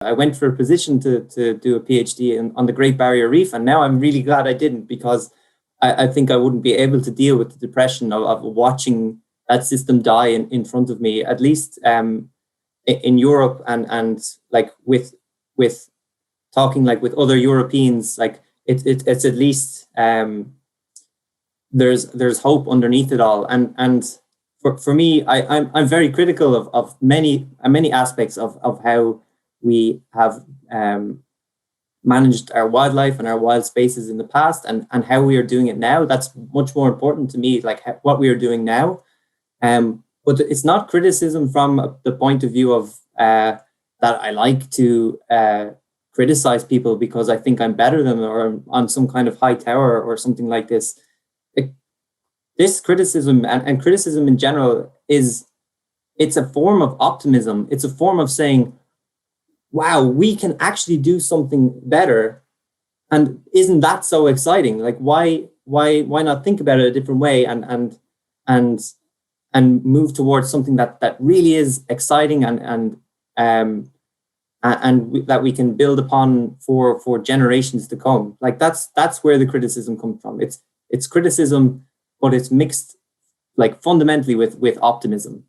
I went for a position to do a PhD on the Great Barrier Reef, and now I'm really glad I didn't, because I think I wouldn't be able to deal with the depression of watching that system die in front of me, at least in Europe, and like with talking like with other Europeans, like it's at least there's hope underneath it all. And for me, I'm very critical of many aspects of how we have managed our wildlife and our wild spaces in the past, and how we are doing it now. That's much more important to me, like what we are doing now. But it's not criticism from the point of view of that I like to criticize people because I think I'm better than them, or I'm on some kind of high tower or something like this. This criticism and criticism in general it's a form of optimism. It's a form of saying, wow, we can actually do something better. And isn't that so exciting? Like, why not think about it a different way and move towards something that really is exciting and that we can build upon for generations to come. Like that's where the criticism comes from. It's criticism, but it's mixed like fundamentally with optimism.